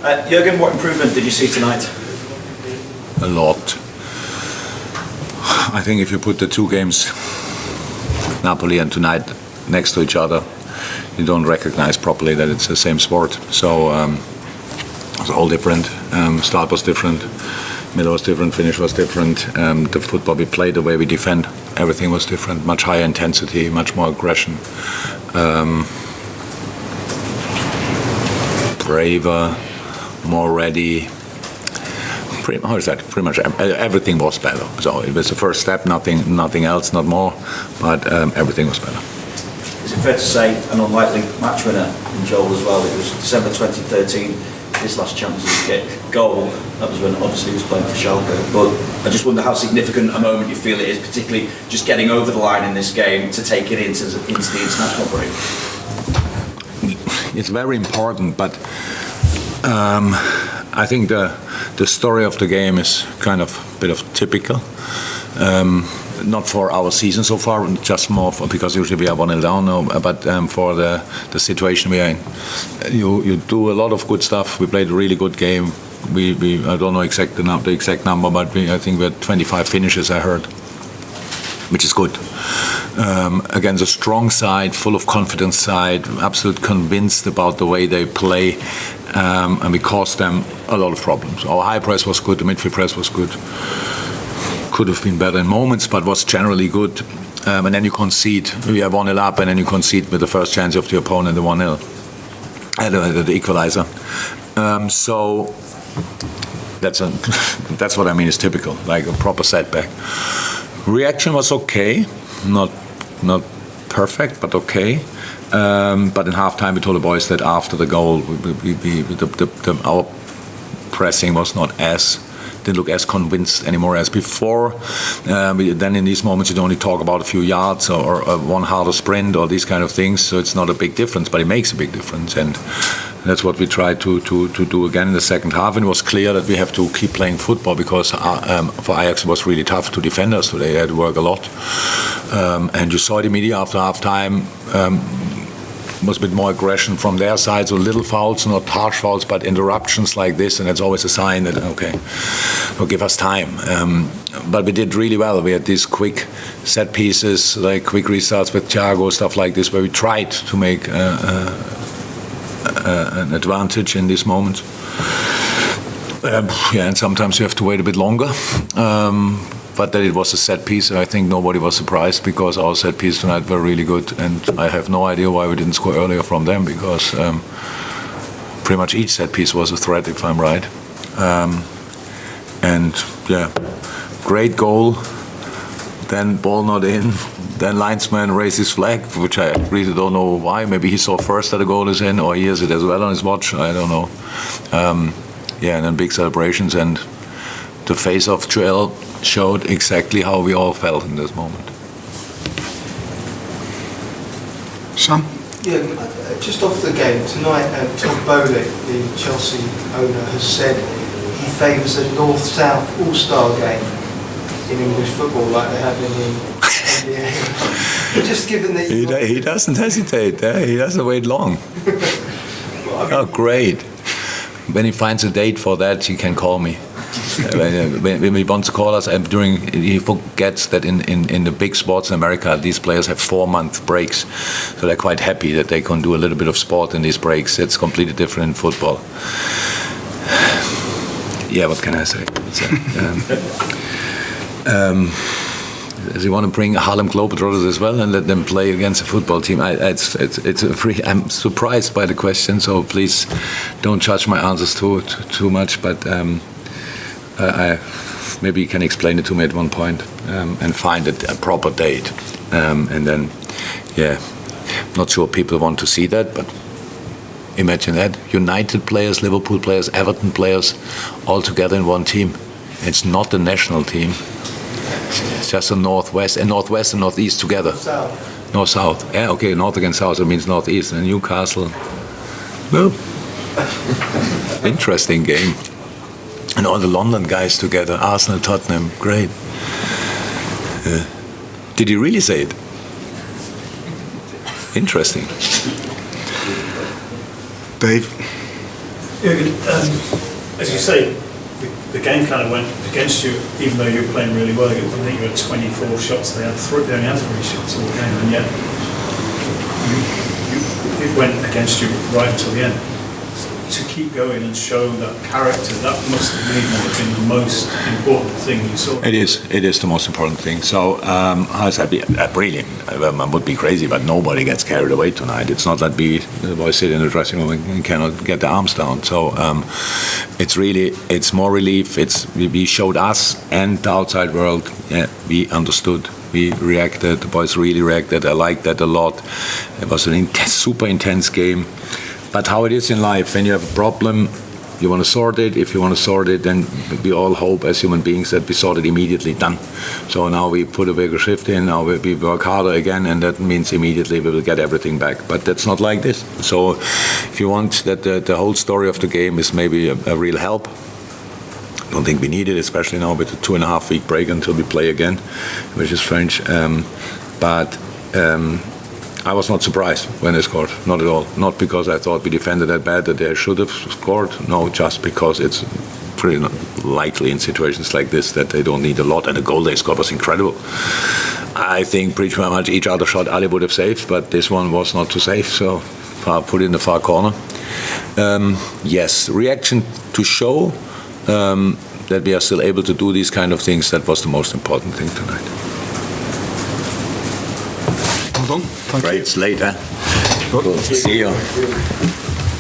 Jürgen, what improvement did you see tonight? A lot. I think if you put the two games, Napoli and tonight, next to each other, you don't recognize properly that it's the same sport. So it's all different. Start was different, middle was different, finish was different. The football we played, the way we defend, everything was different. Much higher intensity, much more aggression. Braver, more ready. Pretty much everything was better. So it was the first step, nothing else, not more, but everything was better. Is it fair to say an unlikely match winner in Joel as well? It was December 2013, his last Champions League goal. That was when obviously he was playing for Schalke. But I just wonder how significant a moment you feel it is, particularly just getting over the line in this game to take it into the international break. It's very important, but I think the story of the game is kind of a bit of typical. Not for our season so far, just more because usually we are 1-0 down now, but for the situation we are in. You do a lot of good stuff. We played a really good game. I don't know the exact number, but I think we had 25 finishes, I heard, which is good. Against a strong side, full of confidence side, absolutely convinced about the way they play, and we caused them a lot of problems. Our high press was good, the midfield press was good. Could have been better in moments, but was generally good. And then you concede, we are 1-0 up, and then you concede with the first chance of the opponent, the 1-0, the equalizer. So that's what I mean is typical, like a proper setback. Reaction was okay, not perfect, but okay. But in halftime, we told the boys that after the goal, our pressing was didn't look as convinced anymore as before. Then in these moments, you don't only talk about a few yards or one harder sprint or these kind of things. So it's not a big difference, but it makes a big difference. And that's what we tried to do again in the second half. And it was clear that we have to keep playing football because for Ajax it was really tough to defend us today. They had to work a lot. And you saw it immediately after half-time. Was a bit more aggression from their side, so little fouls, not harsh fouls, but interruptions like this, and it's always a sign that, okay, they'll give us time. But we did really well. We had these quick set pieces, like quick restarts with Thiago, stuff like this, where we tried to make an advantage in these moments. And sometimes you have to wait a bit longer. But that it was a set piece, and I think nobody was surprised because our set piece tonight were really good, and I have no idea why we didn't score earlier from them because pretty much each set piece was a threat, if I'm right. And yeah, great goal. Then ball not in. Then linesman raised his flag, which I really don't know why. Maybe he saw first that the goal is in, or he has it as well on his watch. I don't know. And then big celebrations, and the face of Joel showed exactly how we all felt in this moment. Sam? Yeah, just off the game tonight, Todd Bowley, the Chelsea owner, has said he favours a North-South all-star game in English football like they have in the NBA. Just given that he doesn't hesitate. He doesn't wait long. Oh, great. When he finds a date for that, he can call me. When he wants to call us, he forgets that in the big sports in America, these players have 4-month breaks, so they're quite happy that they can do a little bit of sport in these breaks. It's completely different in football. Yeah, what can I say? Does he want to bring Harlem Globetrotters as well and let them play against a football team? I'm surprised by the question, so please don't judge my answers too much. But maybe you can explain it to me at one point and find a proper date. And then, not sure people want to see that, but imagine that. United players, Liverpool players, Everton players, all together in one team. It's not the national team. It's just a northwest and northeast together. South. North-south. Yeah, okay, north against south, it means northeast. And Newcastle, well, interesting game. And all the London guys together, Arsenal, Tottenham, great. Did he really say it? Interesting. Dave? Jürgen, as you say, the game kind of went against you, even though you were playing really well. I think you had 24 shots. They only had 3 shots all game, and yet it went against you right until the end. To keep going and show that character, that must have been the most important thing you saw. It is the most important thing. So, as I really, I would be crazy, but nobody gets carried away tonight. It's not that the boys sit in the dressing room and cannot get their arms down. So, it's more relief. We showed us and the outside world, we understood. We reacted, the boys really reacted. I liked that a lot. It was an super intense game. But how it is in life, when you have a problem, you want to sort it. If you want to sort it, then we all hope as human beings that we sort it immediately, done. So now we put a bigger shift in, now we work harder again, and that means immediately we will get everything back. But that's not like this. So if you want that the whole story of the game is maybe a real help, I don't think we need it, especially now with the 2.5 week break until we play again, which is strange. I was not surprised when they scored, not at all. Not because I thought we defended that bad that they should have scored. No, just because it's pretty likely in situations like this that they don't need a lot. And the goal they scored was incredible. I think pretty much each other shot Ali would have saved, but this one was not too safe, so put it in the far corner. Yes, reaction to show that we are still able to do these kind of things, that was the most important thing tonight. Well done. Thank you. Great, it's late, huh? Good. See you.